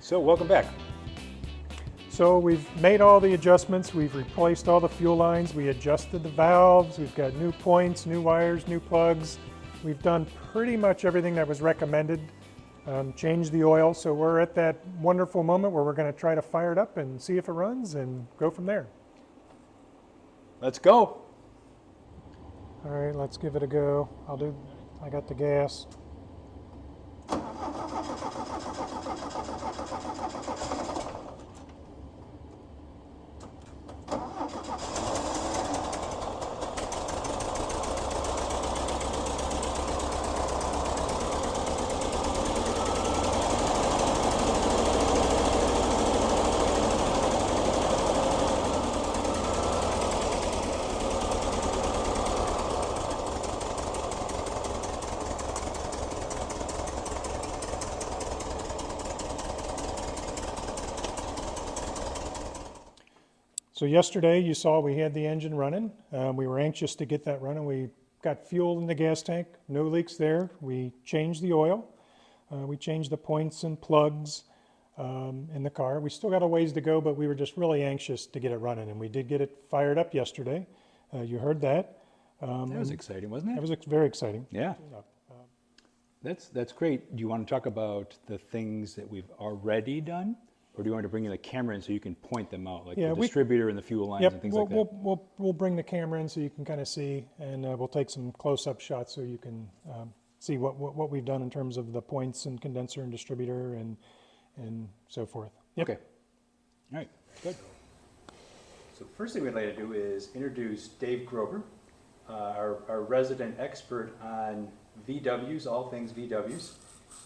So welcome back. So we've made all the adjustments, we've replaced all the fuel lines, we adjusted the valves, we've got new points, new wires, new plugs. We've done pretty much everything that was recommended, changed the oil, so we're at that wonderful moment where we're going to try to fire it up and see if it runs and go from there. Let's go. All right, let's give it a go. I got the gas. So yesterday you saw we had the engine running. We were anxious to get that running. We got fuel in the gas tank, no leaks there. We changed the oil. We changed the points and plugs in the car. We still got a ways to go, but we were just really anxious to get it running, and we did get it fired up yesterday. You heard that. That was exciting, wasn't it? That was very exciting. Yeah. That's great. Do you want to talk about the things that we've already done? Or do you want to bring the camera in so you can point them out, like the distributor and the fuel lines and things like that? We'll bring the camera in so you can kind of see, and we'll take some close-up shots so you can see what we've done in terms of the points and condenser and distributor and so forth. Yep. Okay. All right. Good. So first thing we'd like to do is introduce Dave Grover, our resident expert on VWs, all things VWs.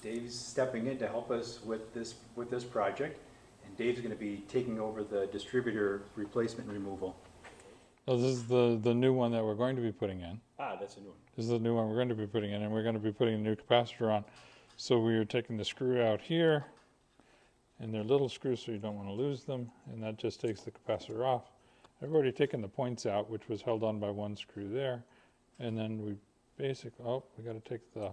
Dave's stepping in to help us with this project. And Dave's going to be taking over the distributor replacement and removal. So this is the new one that we're going to be putting in. Ah, that's a new one. This is the new one we're going to be putting in, and we're going to be putting a new capacitor on. So we are taking the screw out here, and they're little screws so you don't want to lose them, and that just takes the capacitor off. I've already taken the points out, which was held on by one screw there, and then we we got to take the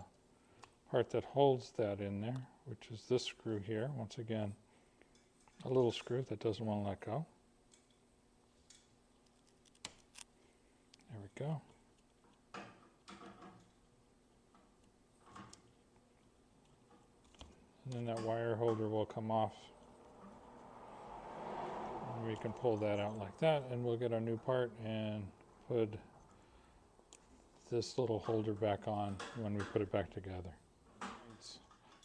part that holds that in there, which is this screw here. Once again, a little screw that doesn't want to let go. There we go. And then that wire holder will come off. And we can pull that out like that, and we'll get our new part and put this little holder back on when we put it back together.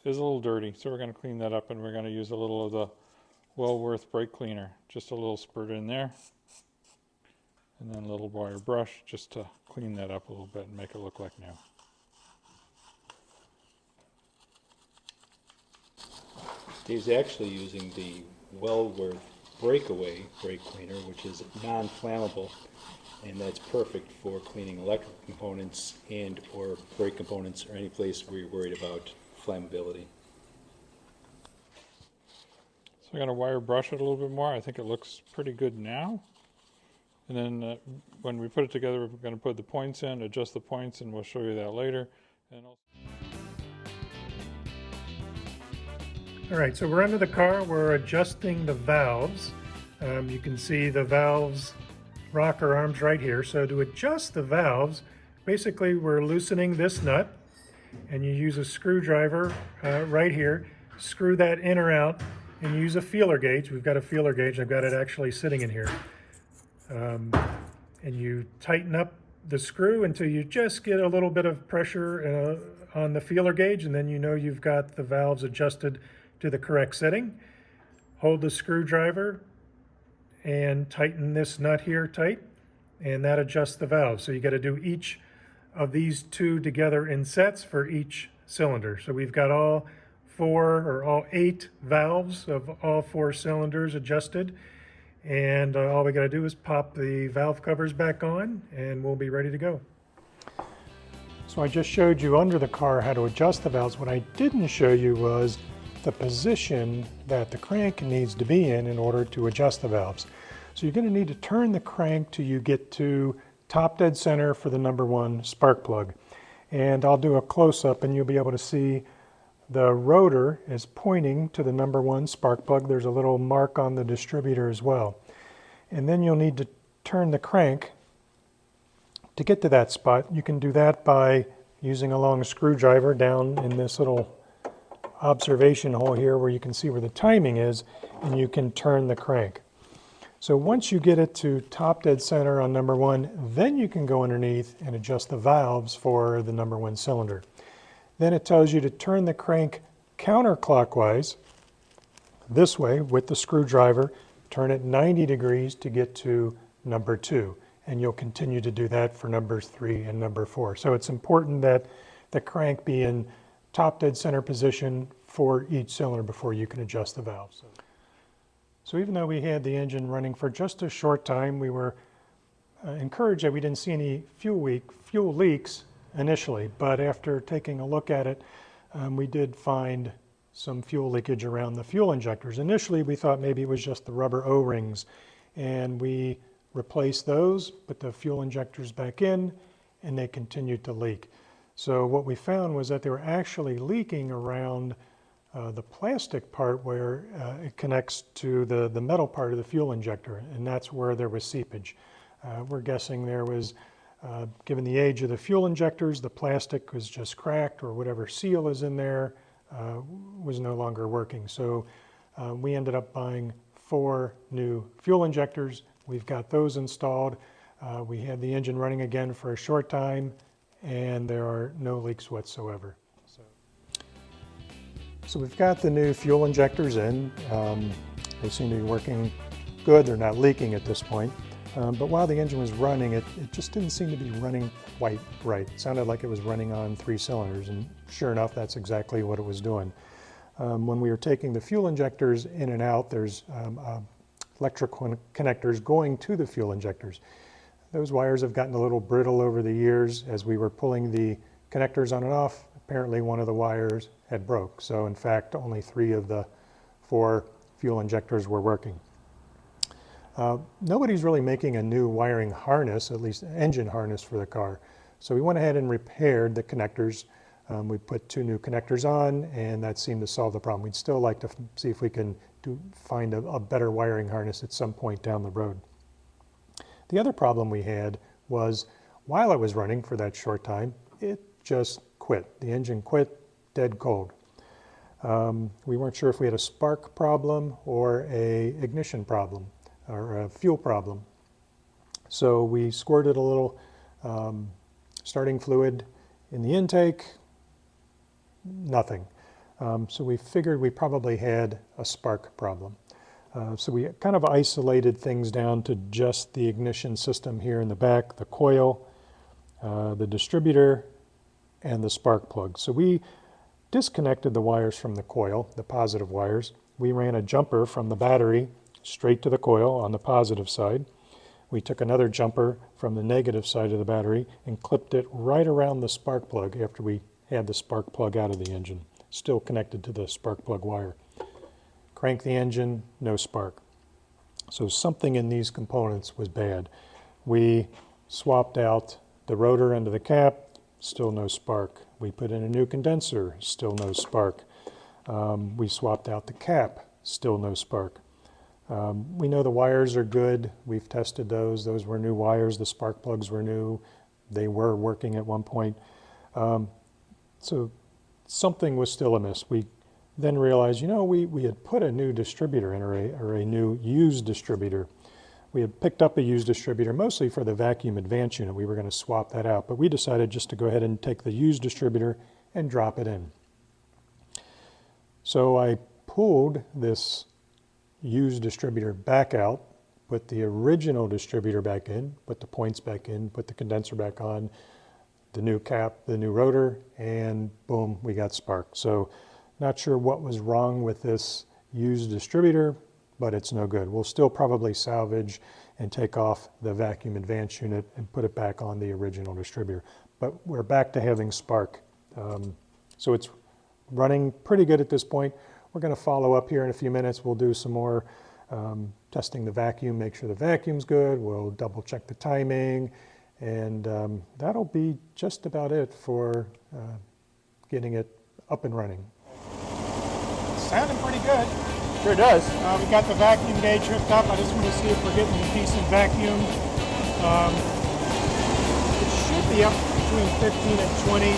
It is a little dirty, so we're going to clean that up, and we're going to use a little of the Wellworth brake cleaner, just a little spurt in there, and then a little wire brush just to clean that up a little bit and make it look like new. Dave's actually using the Wellworth breakaway brake cleaner, which is non-flammable, and that's perfect for cleaning electrical components and or brake components or any place where you're worried about flammability. So I'm going to wire brush it a little bit more. I think it looks pretty good now. And then when we put it together, we're going to put the points in, adjust the points, and we'll show you that later. And All right, so we're under the car. We're adjusting the valves. You can see the valves rocker arms right here. So to adjust the valves, basically we're loosening this nut, and you use a screwdriver right here, screw that in or out, and use a feeler gauge. We've got a feeler gauge. I've got it actually sitting in here. And you tighten up the screw until you just get a little bit of pressure on the feeler gauge, and then you know you've got the valves adjusted to the correct setting. Hold the screwdriver and tighten this nut here tight, and that adjusts the valve. So you got to do each of these two together in sets for each cylinder. So we've got all 8 valves of all 4 cylinders adjusted, and all we got to do is pop the valve covers back on and we'll be ready to go. So I just showed you under the car how to adjust the valves. What I didn't show you was the position that the crank needs to be in order to adjust the valves. So you're going to need to turn the crank till you get to top dead center for the number 1 spark plug. And I'll do a close-up and you'll be able to see the rotor is pointing to the number 1 spark plug. There's a little mark on the distributor as well. And then you'll need to turn the crank to get to that spot. You can do that by using a long screwdriver down in this little observation hole here where you can see where the timing is, and you can turn the crank. So once you get it to top dead center on number 1, then you can go underneath and adjust the valves for the number 1 cylinder. Then it tells you to turn the crank counterclockwise this way with the screwdriver, turn it 90 degrees to get to number 2. And you'll continue to do that for numbers 3 and number 4. So it's important that the crank be in top dead center position for each cylinder before you can adjust the valves. So even though we had the engine running for just a short time, we were encouraged that we didn't see any fuel leaks initially, but after taking a look at it, we did find some fuel leakage around the fuel injectors. Initially, we thought maybe it was just the rubber O-rings, and we replaced those, put the fuel injectors back in, and they continued to leak. So what we found was that they were actually leaking around the plastic part where it connects to the metal part of the fuel injector, and that's where there was seepage. We're guessing there was, given the age of the fuel injectors, the plastic was just cracked, or whatever seal is in there was no longer working. So we ended up buying 4 new fuel injectors. We've got those installed. We had the engine running again for a short time, and there are no leaks whatsoever. So we've got the new fuel injectors in. They seem to be working good. They're not leaking at this point. But while the engine was running, it just didn't seem to be running quite right. It sounded like it was running on 3 cylinders, and sure enough, that's exactly what it was doing. When we were taking the fuel injectors in and out, there's electrical connectors going to the fuel injectors. Those wires have gotten a little brittle over the years. As we were pulling the connectors on and off, apparently one of the wires had broke. So in fact, only 3 of the 4 fuel injectors were working. Nobody's really making a new wiring harness, at least engine harness for the car. So we went ahead and repaired the connectors. We put 2 new connectors on, and that seemed to solve the problem. We'd still like to see if we can find a better wiring harness at some point down the road. The other problem we had was, while it was running for that short time, it just quit. The engine quit dead cold. We weren't sure if we had a spark problem or a ignition problem or a fuel problem. So we squirted a little starting fluid in the intake, nothing. So we figured we probably had a spark problem. So we kind of isolated things down to just the ignition system here in the back, the coil, the distributor, and the spark plug. So we disconnected the wires from the coil, the positive wires. We ran a jumper from the battery straight to the coil on the positive side. We took another jumper from the negative side of the battery and clipped it right around the spark plug after we had the spark plug out of the engine, still connected to the spark plug wire. Crank the engine, no spark. So something in these components was bad. We swapped out the rotor into the cap, still no spark. We put in a new condenser, still no spark. We swapped out the cap, still no spark. We know the wires are good. We've tested those. Those were new wires. The spark plugs were new. They were working at one point. So something was still amiss. We then realized, we had put a new distributor in, or a new used distributor. We had picked up a used distributor mostly for the vacuum advance unit. We were going to swap that out, but we decided just to go ahead and take the used distributor and drop it in. So I pulled this used distributor back out, put the original distributor back in, put the points back in, put the condenser back on, the new cap, the new rotor, and boom, we got spark. So not sure what was wrong with this used distributor, but it's no good. We'll still probably salvage and take off the vacuum advance unit and put it back on the original distributor. But we're back to having spark. So it's running pretty good at this point. We're going to follow up here in a few minutes. We'll do some more testing the vacuum, make sure the vacuum's good. We'll double check the timing, and that'll be just about it for getting it up and running. sounding pretty good. Sure does. We got the vacuum gauge hooked up. I just want to see if we're getting a decent vacuum. It should be up between 15 and 20.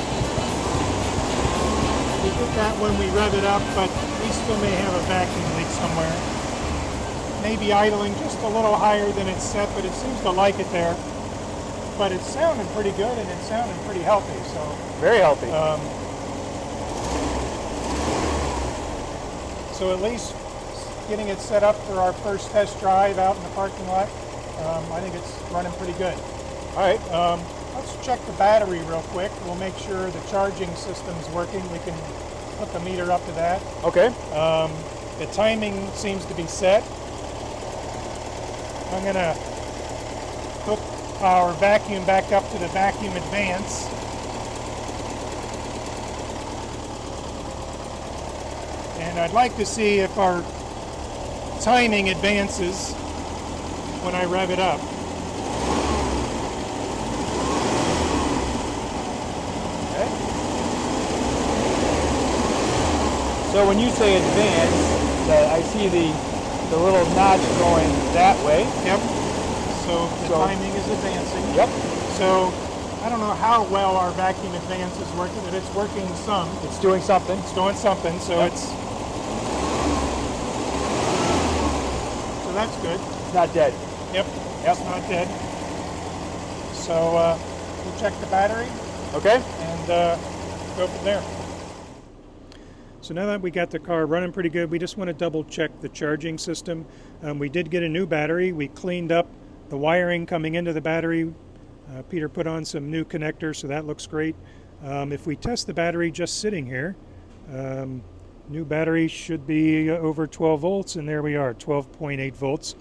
We did that when we rev it up, but we still may have a vacuum leak somewhere. Maybe idling just a little higher than it's set, but it seems to like it there. But it's sounding pretty good, and it's sounding pretty healthy. So Very healthy. So at least getting it set up for our first test drive out in the parking lot, I think it's running pretty good. All right. Let's check the battery real quick. We'll make sure the charging system's working. We can hook the meter up to that. Okay. The timing seems to be set. I'm gonna hook our vacuum back up to the vacuum advance. And I'd like to see if our timing advances when I rev it up. Okay. So when you say advance, I see the little notch going that way. Yep. So the timing is advancing. Yep. So I don't know how well our vacuum advance is working, but it's working some. It's doing something. It's doing something, so Yep. So that's good. It's not dead. Yep. It's not dead. So we'll check the battery Okay. and go from there. So now that we got the car running pretty good, we just want to double check the charging system. We did get a new battery. We cleaned up the wiring coming into the battery. Peter put on some new connectors, so that looks great. If we test the battery just sitting here, new battery should be over 12 volts, and there we are, 12.8 volts.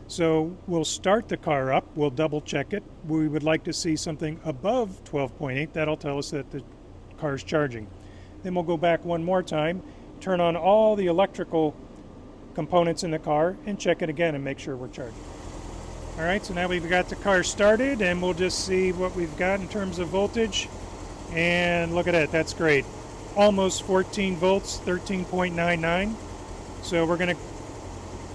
So we'll start the car up, we'll double check it. We would like to see something above 12.8. That'll tell us that the car's charging. Then we'll go back one more time, turn on all the electrical components in the car, and check it again and make sure we're charging. All right, so now we've got the car started, and we'll just see what we've got in terms of voltage. And look at that, that's great. Almost 14 volts, 13.99. So we're going to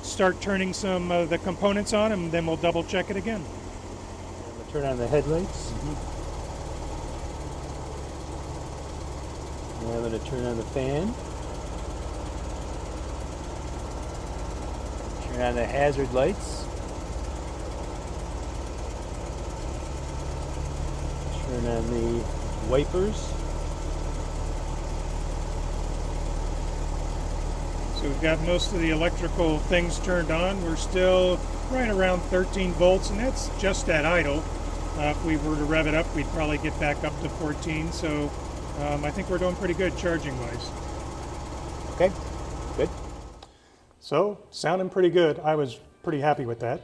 start turning some of the components on, and then we'll double check it again. We'll turn on the headlights. And I'm going to turn on the fan. Turn on the hazard lights. Turn on the wipers. So we've got most of the electrical things turned on. We're still right around 13 volts, and that's just at idle. If we were to rev it up, we'd probably get back up to 14. So I think we're doing pretty good charging-wise. Okay, good. So sounding pretty good. I was pretty happy with that.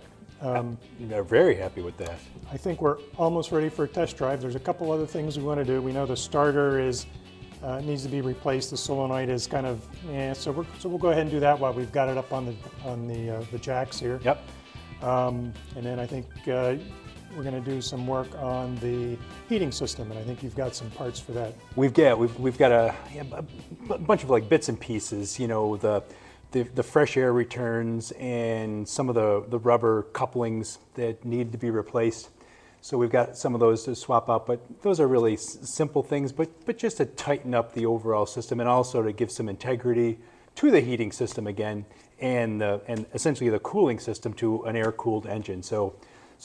They're very happy with that. I think we're almost ready for a test drive. There's a couple other things we want to do. We know the starter is needs to be replaced. The solenoid is kind of so we'll go ahead and do that while we've got it up on the jacks here. Yep. And then I think we're going to do some work on the heating system, and I think you've got some parts for that. We've got a bunch of like bits and pieces. You know, the fresh air returns and some of the rubber couplings that need to be replaced. So we've got some of those to swap out, but those are really simple things, but just to tighten up the overall system and also to give some integrity to the heating system again, and essentially the cooling system to an air-cooled engine. So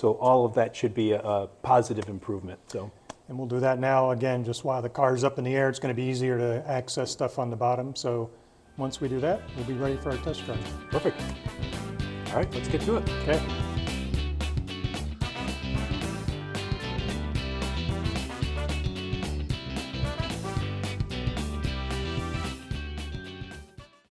all of that should be a positive improvement. So. And we'll do that now again, just while the car's up in the air. It's going to be easier to access stuff on the bottom. So once we do that, we'll be ready for our test drive. Perfect. All right, let's get to it. Okay.